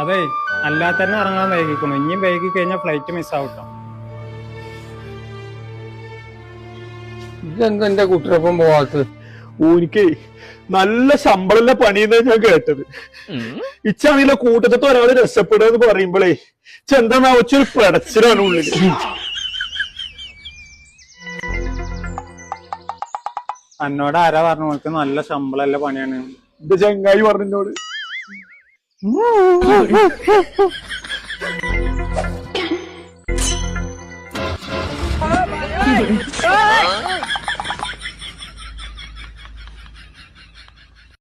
അതെ അല്ലാതെ തന്നെ ഇറങ്ങാൻ വൈകിക്കണം. ഇനിയും വൈകി കഴിഞ്ഞാൽ ഫ്ലൈറ്റ് മിസ്സാവട്ടോ. ഇതെന്താ എന്റെ കുട്ടിയൊപ്പം പോവാത്തത്? ഓനിക്കേ നല്ല ശമ്പളമുള്ള പണിയെന്നാ ഞാൻ കേട്ടത്. ഇച്ചാണെങ്കിലെ കൂട്ടത്തെ ഒരാള് രക്ഷപ്പെടുക എന്ന് പറയുമ്പോഴേ ചെന്താ വെച്ചൊരു പ്രടച്ചിലാണ് ഉള്ളിൽ. എന്നോട് ആരാ പറഞ്ഞു അവൾക്ക് നല്ല ശമ്പളമുള്ള പണിയാണ്? എന്റെ ചങ്ങായി പറഞ്ഞോട്.